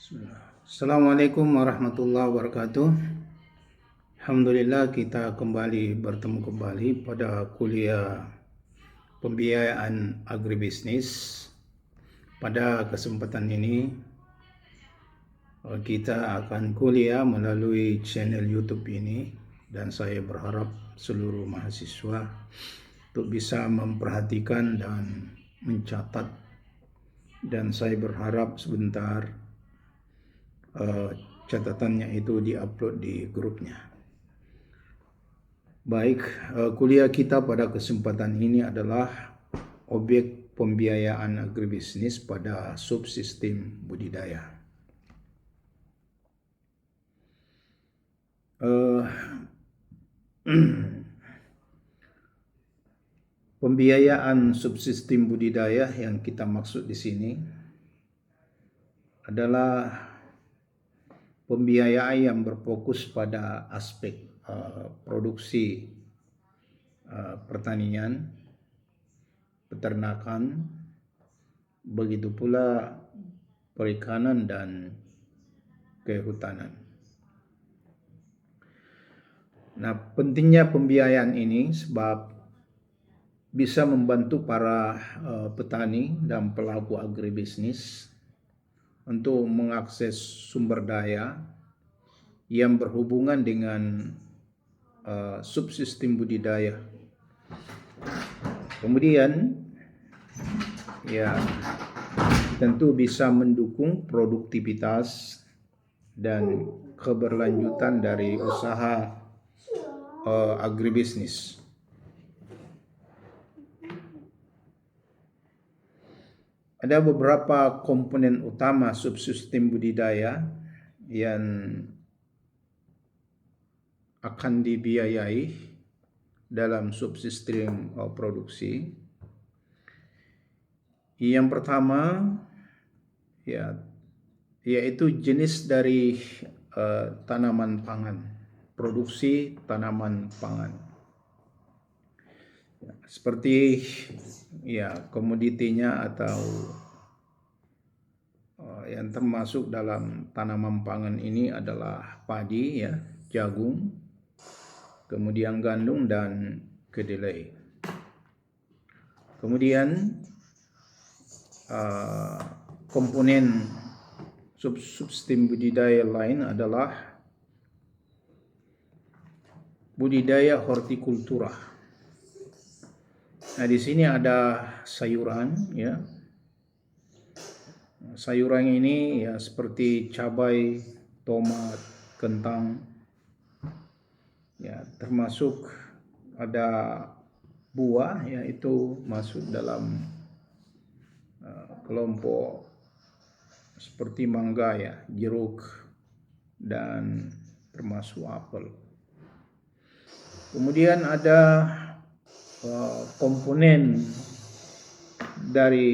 Bismillah. Assalamualaikum warahmatullahi wabarakatuh. Alhamdulillah kita bertemu kembali pada kuliah pembiayaan agribisnis. Pada kesempatan ini kita akan kuliah melalui channel YouTube ini, dan saya berharap seluruh mahasiswa untuk bisa memperhatikan dan mencatat, dan saya berharap sebentar catatannya itu diupload di grupnya. Baik, kuliah kita pada kesempatan ini adalah objek pembiayaan agribisnis pada subsistem budidaya. Pembiayaan subsistem budidaya yang kita maksud di sini adalah pembiayaan yang berfokus pada aspek produksi pertanian, peternakan, begitu pula perikanan dan kehutanan. Nah, pentingnya pembiayaan ini sebab bisa membantu para petani dan pelaku agribisnis untuk mengakses sumber daya yang berhubungan dengan subsistem budidaya. Kemudian tentu bisa mendukung produktivitas dan keberlanjutan dari usaha agribisnis. Ada beberapa komponen utama subsistem budidaya yang akan dibiayai dalam subsistem produksi. Yang pertama yaitu jenis dari tanaman pangan, produksi tanaman pangan. Seperti komoditinya atau yang termasuk dalam tanaman pangan ini adalah padi, jagung, kemudian gandum dan kedelai. Kemudian komponen subsistem budidaya lain adalah budidaya hortikultura. Nah, di sini ada sayuran, Sayuran ini seperti cabai, tomat, kentang, termasuk ada buah, itu masuk dalam kelompok seperti mangga, jeruk, dan termasuk apel. Kemudian ada komponen dari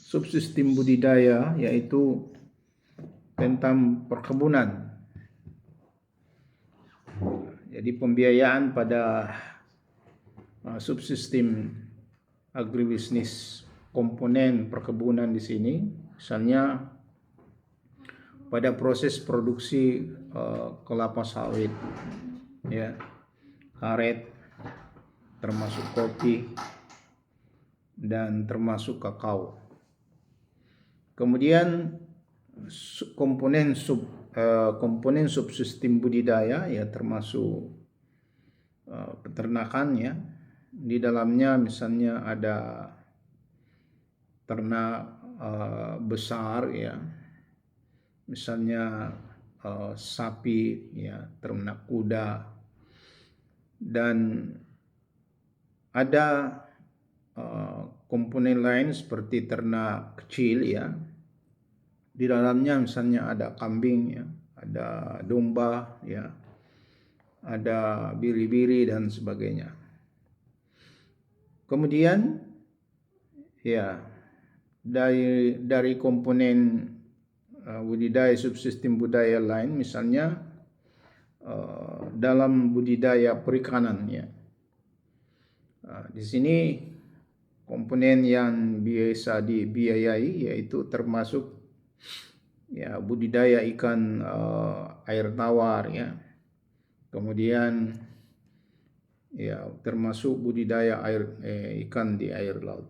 subsistem budidaya yaitu tentang perkebunan. Jadi pembiayaan pada subsistem agribisnis, komponen perkebunan di sini, misalnya pada proses produksi kelapa sawit, karet, termasuk kopi, dan termasuk kakao. Kemudian komponen subsistem budidaya termasuk peternakan, di dalamnya misalnya ada ternak besar, misalnya sapi, ternak kuda, dan ada komponen lain seperti ternak kecil, di dalamnya misalnya ada kambing, ada domba, ada biri-biri dan sebagainya. Kemudian dari komponen budidaya subsistem budaya lain, misalnya dalam budidaya perikanan, di sini komponen yang biasa dibiayai yaitu termasuk ya budidaya ikan air tawar ya. Kemudian ya termasuk budidaya ikan di air laut.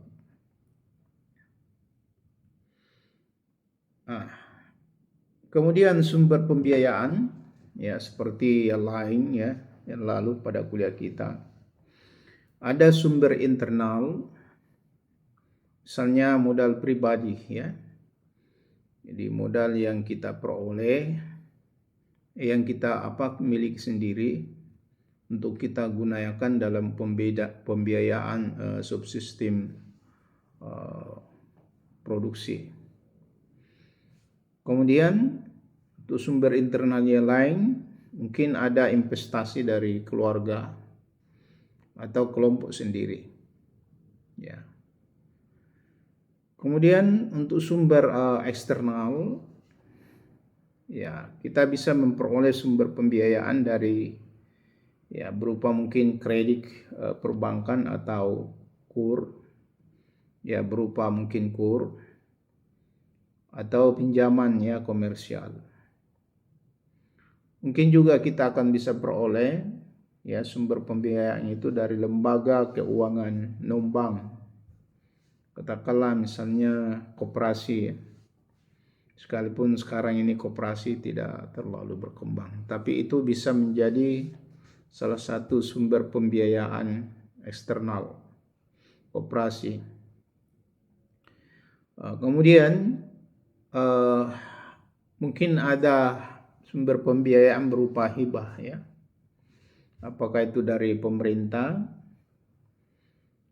Nah, kemudian sumber pembiayaan ya seperti yang lain ya yang lalu pada kuliah kita. Ada sumber internal, misalnya modal pribadi ya. Jadi modal yang kita peroleh, yang kita miliki sendiri untuk kita gunakan dalam pembiayaan subsistem produksi. Kemudian untuk sumber internalnya lain, mungkin ada investasi dari keluarga atau kelompok sendiri. Ya. Kemudian untuk sumber eksternal, ya kita bisa memperoleh sumber pembiayaan dari ya berupa mungkin kredit perbankan atau KUR, ya berupa mungkin KUR atau pinjaman ya komersial. Mungkin juga kita akan bisa peroleh ya sumber pembiayaan itu dari lembaga keuangan non-bank. Katakanlah misalnya koperasi ya. Sekalipun sekarang ini koperasi tidak terlalu berkembang, tapi itu bisa menjadi salah satu sumber pembiayaan eksternal koperasi. Kemudian mungkin ada sumber pembiayaan berupa hibah ya. Apakah itu dari pemerintah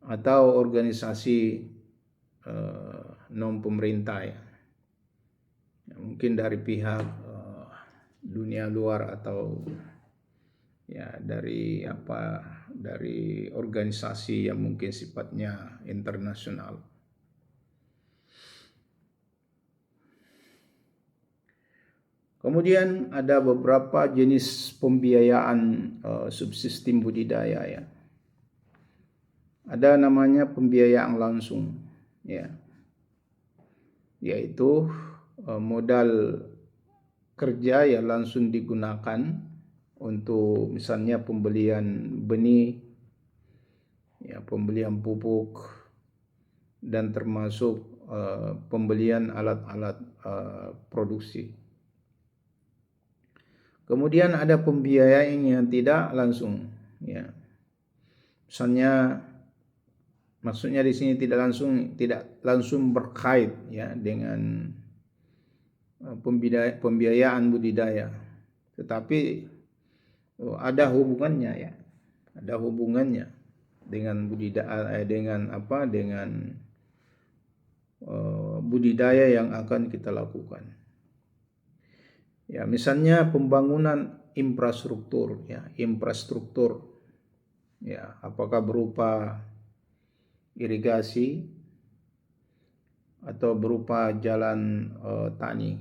atau organisasi non pemerintah ya. Mungkin dari pihak dunia luar atau ya dari organisasi yang mungkin sifatnya internasional. Kemudian ada beberapa jenis pembiayaan subsistem budidaya ya. Ada namanya pembiayaan langsung ya. Yaitu modal kerja yang langsung digunakan untuk misalnya pembelian benih, ya pembelian pupuk dan termasuk pembelian alat-alat produksi. Kemudian ada pembiayaan yang tidak langsung, ya. Misalnya, maksudnya di sini tidak langsung berkait ya dengan pembiayaan budidaya, tetapi ada hubungannya ya, ada hubungannya dengan budidaya dengan budidaya yang akan kita lakukan. Ya, misalnya pembangunan infrastruktur ya, ya, apakah berupa irigasi atau berupa jalan tani.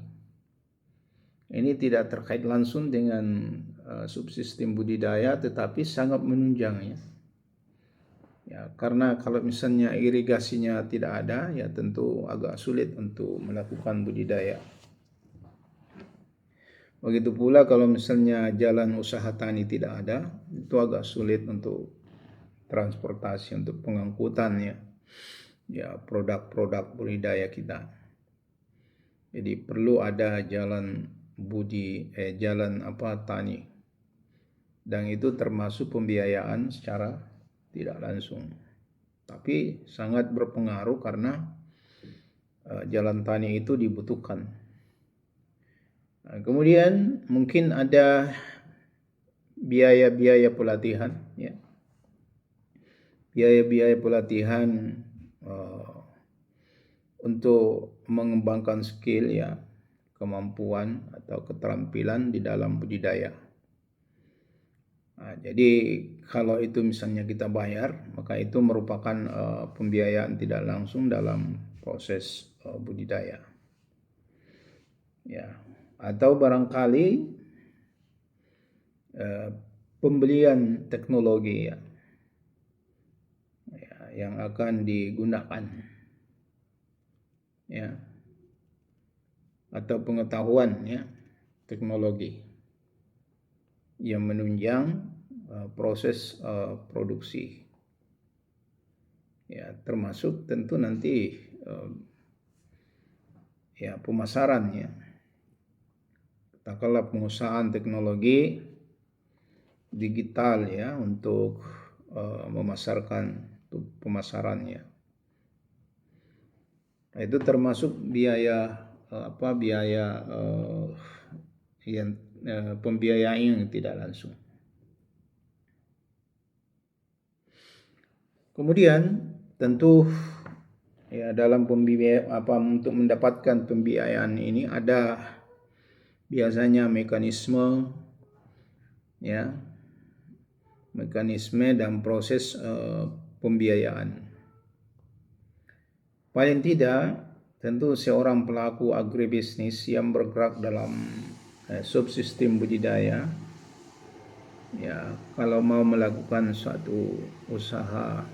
Ini tidak terkait langsung dengan subsistem budidaya, tetapi sangat menunjang ya. Ya, karena kalau misalnya irigasinya tidak ada, ya tentu agak sulit untuk melakukan budidaya. Begitu pula kalau misalnya jalan usaha tani tidak ada, itu agak sulit untuk transportasi, untuk pengangkutannya, ya produk-produk budidaya kita. Jadi perlu ada jalan tani, dan itu termasuk pembiayaan secara tidak langsung, tapi sangat berpengaruh karena jalan tani itu dibutuhkan. Nah, kemudian mungkin ada biaya-biaya pelatihan ya. Biaya-biaya pelatihan untuk mengembangkan skill ya, kemampuan atau keterampilan di dalam budidaya. Nah, jadi kalau itu misalnya kita bayar, maka itu merupakan pembiayaan tidak langsung dalam proses budidaya. Ya. Atau barangkali pembelian teknologi ya, yang akan digunakan ya. atau pengetahuan ya teknologi yang menunjang proses produksi. Ya, termasuk tentu nanti ya pemasaran ya. Katakanlah pengusahaan teknologi digital ya untuk memasarkan untuk pemasarannya. Nah, itu termasuk biaya pembiayaan yang tidak langsung. Kemudian tentu ya dalam untuk mendapatkan pembiayaan ini ada biasanya mekanisme dan proses pembiayaan. Paling tidak tentu seorang pelaku agribisnis yang bergerak dalam subsistem budidaya ya kalau mau melakukan suatu usaha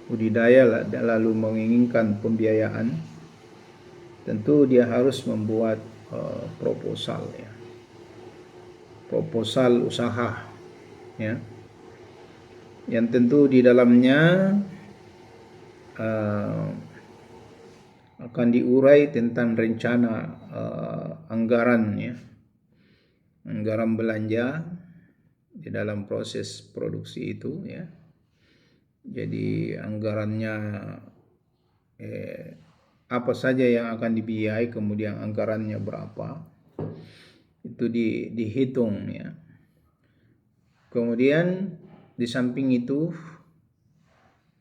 budidaya lalu menginginkan pembiayaan, tentu dia harus membuat proposal ya. Proposal usaha ya. Yang tentu di dalamnya akan diurai tentang rencana anggaran ya. Anggaran belanja di dalam proses produksi itu ya. Jadi anggarannya apa saja yang akan dibiayai, kemudian anggarannya berapa, itu dihitung ya. Kemudian di samping itu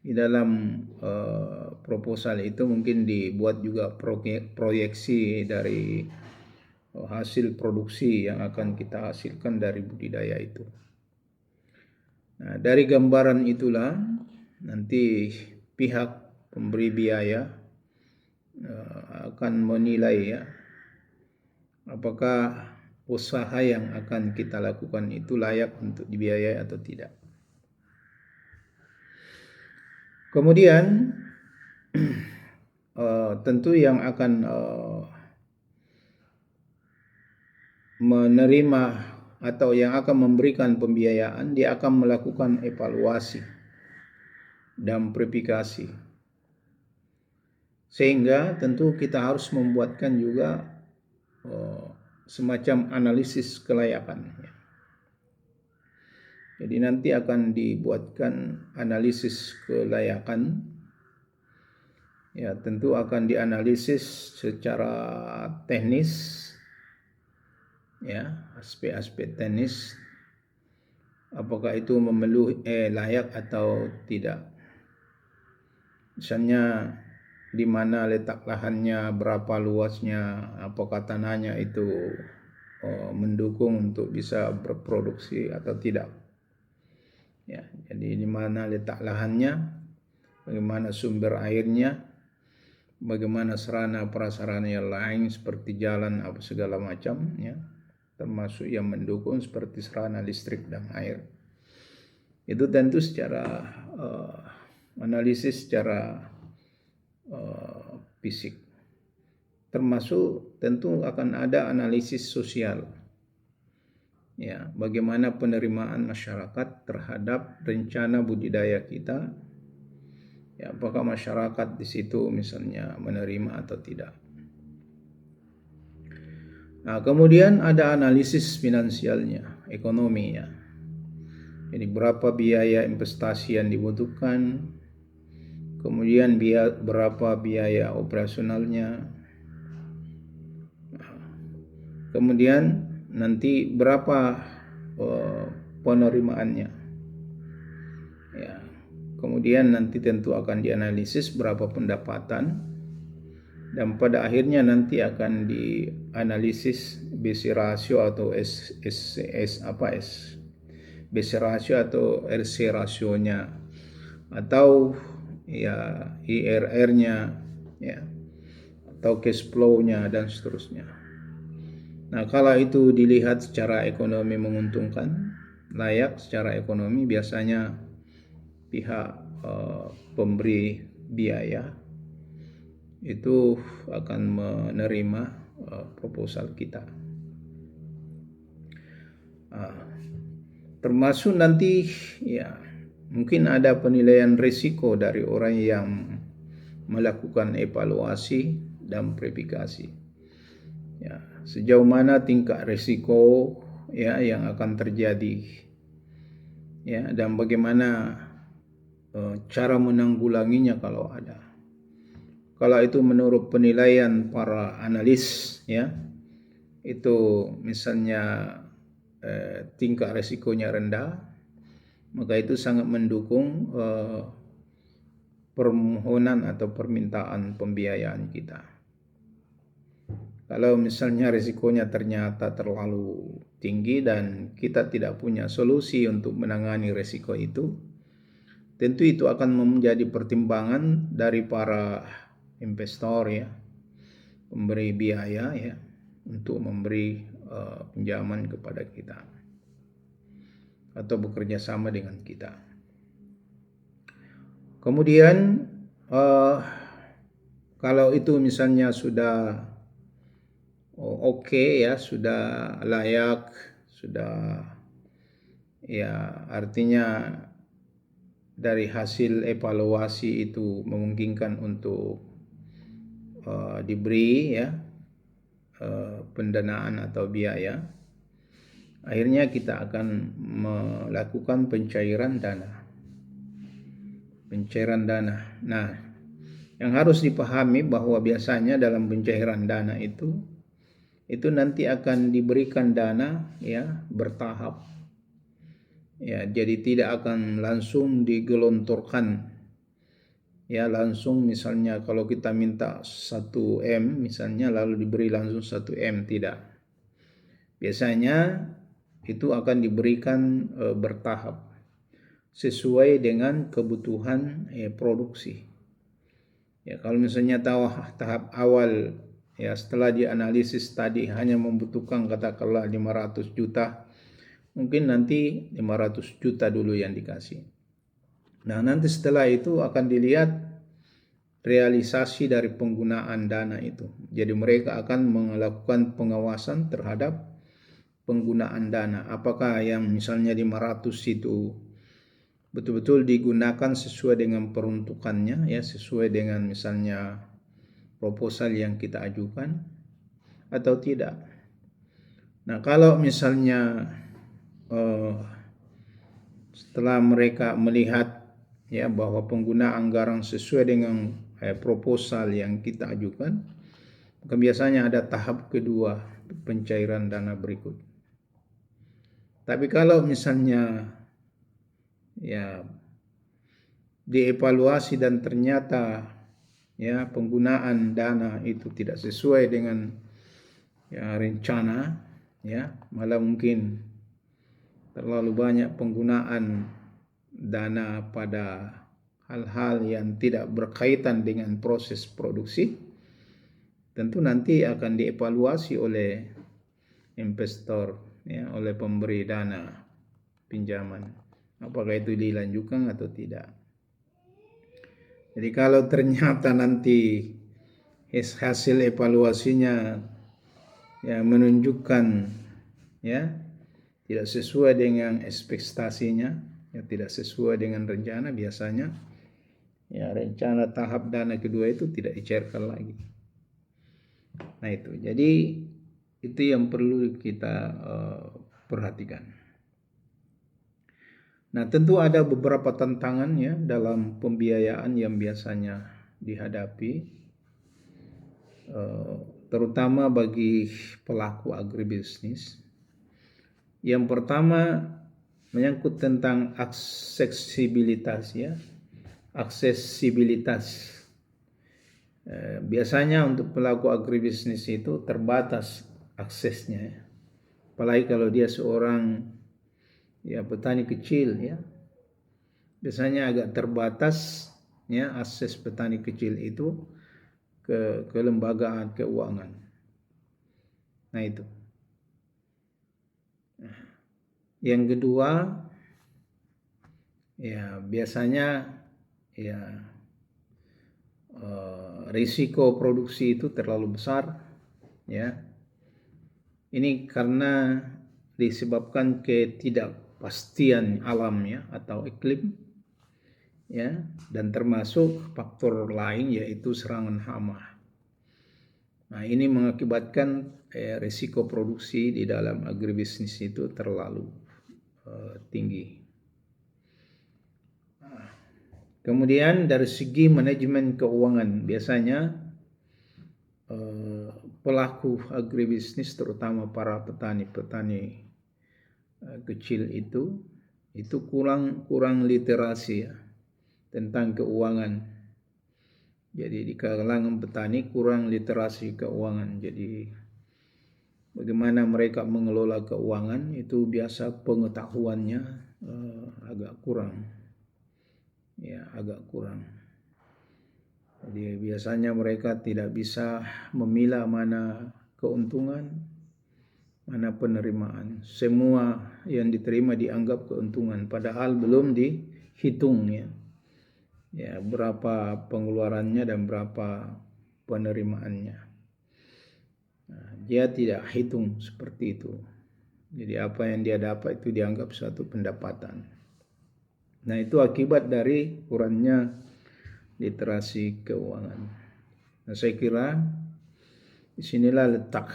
di dalam proposal itu mungkin dibuat juga proyeksi dari hasil produksi yang akan kita hasilkan dari budidaya itu. Nah, dari gambaran itulah nanti pihak pemberi biaya akan menilai ya apakah usaha yang akan kita lakukan itu layak untuk dibiayai atau tidak. Kemudian tentu yang akan menerima atau yang akan memberikan pembiayaan, dia akan melakukan evaluasi dan verifikasi. Sehingga tentu kita harus membuatkan juga semacam analisis kelayakan. Jadi nanti akan dibuatkan analisis kelayakan. Ya, tentu akan dianalisis secara teknis. Ya, aspek-aspek teknis. Apakah itu layak atau tidak. Misalnya di mana letak lahannya, berapa luasnya, apakah tanahnya itu mendukung untuk bisa berproduksi atau tidak. Ya, jadi di mana letak lahannya, bagaimana sumber airnya, bagaimana sarana prasarana yang lain seperti jalan apa segala macam ya, termasuk yang mendukung seperti sarana listrik dan air. Itu tentu secara analisis secara fisik. Termasuk tentu akan ada analisis sosial. Ya, bagaimana penerimaan masyarakat terhadap rencana budidaya kita. Ya, apakah masyarakat di situ misalnya menerima atau tidak. Nah, kemudian ada analisis finansialnya, ekonominya. Jadi berapa biaya investasi yang dibutuhkan, kemudian berapa biaya operasionalnya, kemudian nanti berapa penerimaannya. Ya, kemudian nanti tentu akan dianalisis berapa pendapatan, dan pada akhirnya nanti akan dianalisis BC ratio atau BC ratio atau RC rasionya, atau ya IRR-nya ya, atau cash flow-nya dan seterusnya. Nah, kalau itu dilihat secara ekonomi menguntungkan, layak secara ekonomi, biasanya pihak pemberi biaya itu akan menerima proposal kita. Termasuk nanti ya mungkin ada penilaian risiko dari orang yang melakukan evaluasi dan verifikasi. Ya, sejauh mana tingkat risiko ya yang akan terjadi, ya, dan bagaimana cara menanggulanginya kalau ada. Kalau itu menurut penilaian para analis, ya, itu misalnya tingkat risikonya rendah, maka itu sangat mendukung permohonan atau permintaan pembiayaan kita. Kalau misalnya risikonya ternyata terlalu tinggi dan kita tidak punya solusi untuk menangani risiko itu, tentu itu akan menjadi pertimbangan dari para investor, ya, pemberi biaya, ya, untuk memberi pinjaman kepada kita atau bekerja sama dengan kita. Kemudian kalau itu misalnya sudah oke, ya, sudah layak, sudah, ya, artinya dari hasil evaluasi itu memungkinkan untuk diberi, ya, pendanaan atau biaya, akhirnya kita akan melakukan pencairan dana. Nah, yang harus dipahami bahwa biasanya dalam pencairan dana itu nanti akan diberikan dana, ya, bertahap. Ya, jadi tidak akan langsung digelontorkan, ya, langsung misalnya kalau kita minta 1M misalnya lalu diberi langsung 1M, tidak. Biasanya itu akan diberikan bertahap sesuai dengan kebutuhan produksi. Ya, kalau misalnya tahap awal, ya, setelah dianalisis tadi hanya membutuhkan katakanlah 500 juta, mungkin nanti 500 juta dulu yang dikasih. Nah, nanti setelah itu akan dilihat realisasi dari penggunaan dana itu. Jadi mereka akan melakukan pengawasan terhadap penggunaan dana. Apakah yang misalnya 500 itu betul-betul digunakan sesuai dengan peruntukannya, ya, sesuai dengan misalnya proposal yang kita ajukan atau tidak. Nah, kalau misalnya setelah mereka melihat, ya, bahwa pengguna anggaran sesuai dengan proposal yang kita ajukan, maka biasanya ada tahap kedua, pencairan dana berikut. Tapi kalau misalnya, ya, dievaluasi dan ternyata, ya, penggunaan dana itu tidak sesuai dengan, ya, rencana, ya, malah mungkin terlalu banyak penggunaan dana pada hal-hal yang tidak berkaitan dengan proses produksi, tentu nanti akan dievaluasi oleh investor, ya, oleh pemberi dana pinjaman, apakah itu dilanjutkan atau tidak. Jadi kalau ternyata nanti hasil evaluasinya, ya, menunjukkan, ya, tidak sesuai dengan ekspektasinya, ya, tidak sesuai dengan rencana, biasanya, ya, rencana tahap dana kedua itu tidak dicairkan lagi. Nah, itu. Jadi itu yang perlu kita perhatikan. Nah, tentu ada beberapa tantangan, ya, dalam pembiayaan yang biasanya dihadapi, terutama bagi pelaku agribisnis. Yang pertama menyangkut tentang aksesibilitas, ya, aksesibilitas. Biasanya untuk pelaku agribisnis itu terbatas aksesnya, ya. Apalagi kalau dia seorang, ya, petani kecil, ya, biasanya agak terbatas, ya, akses petani kecil itu ke kelembagaan keuangan. Nah, itu. Yang kedua, ya, biasanya, ya, risiko produksi itu terlalu besar, ya. Ini karena disebabkan ketidakpastian alam, ya, atau iklim, ya, dan termasuk faktor lain yaitu serangan hama. Nah, ini mengakibatkan risiko produksi di dalam agribisnis itu terlalu tinggi. Kemudian dari segi manajemen keuangan, biasanya pelaku agribisnis, terutama para petani-petani kecil itu kurang literasi, ya, tentang keuangan. Jadi di kalangan petani kurang literasi keuangan. Jadi bagaimana mereka mengelola keuangan itu biasa pengetahuannya agak kurang. Ya, agak kurang. Jadi biasanya mereka tidak bisa memilah mana keuntungan, mana penerimaan. Semua yang diterima dianggap keuntungan, padahal belum dihitung, ya. Ya, berapa pengeluarannya dan berapa penerimaannya. Nah, dia tidak hitung seperti itu. Jadi apa yang dia dapat itu dianggap satu pendapatan. Nah, itu akibat dari kurangnya literasi keuangan. Nah, saya kira disinilah letak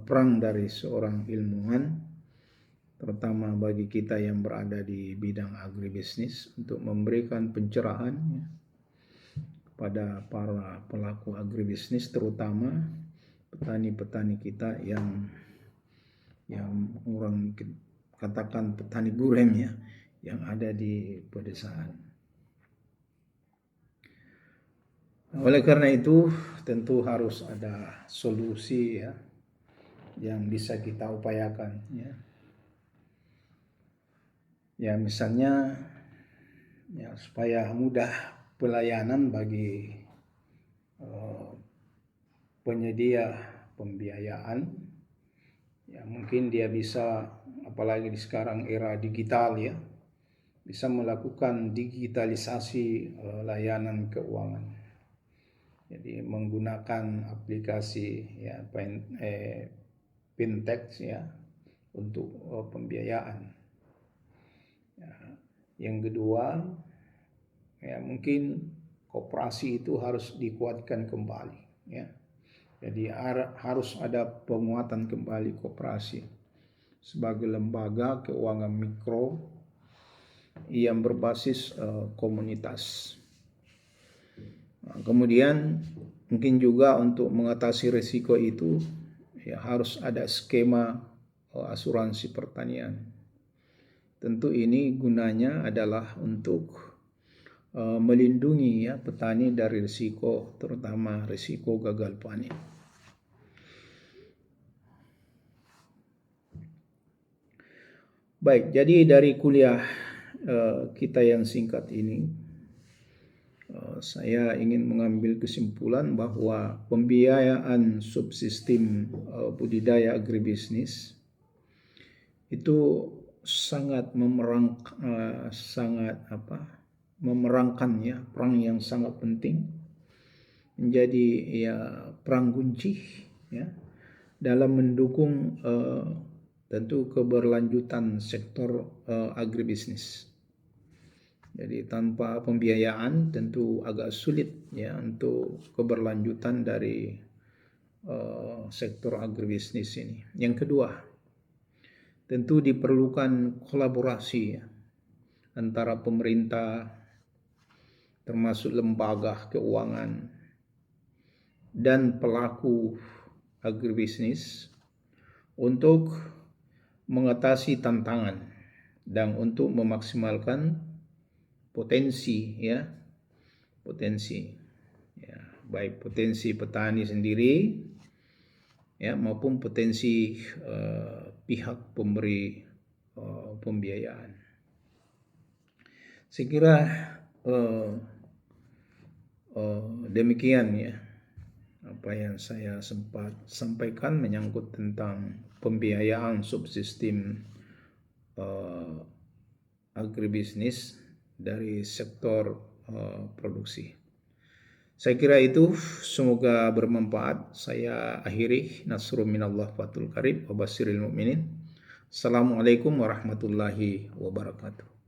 peran dari seorang ilmuwan, terutama bagi kita yang berada di bidang agribisnis, untuk memberikan pencerahan, ya, kepada para pelaku agribisnis, terutama petani-petani kita yang orang katakan petani gurem, ya, yang ada di pedesaan. Oleh karena itu tentu harus ada solusi, ya, yang bisa kita upayakan, ya. Ya, misalnya, ya, supaya mudah pelayanan bagi penyedia pembiayaan, ya, mungkin dia bisa, apalagi di sekarang era digital, ya, bisa melakukan digitalisasi layanan keuangan. Jadi menggunakan aplikasi, ya, fintech, ya, untuk pembiayaan. Ya, yang kedua, ya, mungkin koperasi itu harus dikuatkan kembali, ya. Jadi harus ada penguatan kembali koperasi sebagai lembaga keuangan mikro yang berbasis komunitas. Nah, kemudian mungkin juga untuk mengatasi risiko itu, ya, harus ada skema asuransi pertanian. Tentu ini gunanya adalah untuk melindungi, ya, petani dari risiko, terutama risiko gagal panen. Baik, jadi dari kuliah kita yang singkat ini, saya ingin mengambil kesimpulan bahwa pembiayaan subsistem budidaya agribisnis itu sangat memerangkan, ya, peran yang sangat penting, menjadi, ya, peran kunci, ya, dalam mendukung tentu keberlanjutan sektor agribisnis. Jadi tanpa pembiayaan tentu agak sulit, ya, untuk keberlanjutan dari sektor agribisnis ini. Yang kedua, tentu diperlukan kolaborasi, ya, antara pemerintah, termasuk lembaga keuangan, dan pelaku agribisnis untuk mengatasi tantangan dan untuk memaksimalkan potensi, ya, baik potensi petani sendiri, ya, maupun potensi pihak pemberi pembiayaan. Saya kira demikian, ya, apa yang saya sempat sampaikan menyangkut tentang pembiayaan subsistem agribisnis dari sektor produksi. Saya kira itu, semoga bermanfaat. Saya akhiri, nasrun minallah fatul karib wa basyiril mu'minin. Assalamualaikum warahmatullahi wabarakatuh.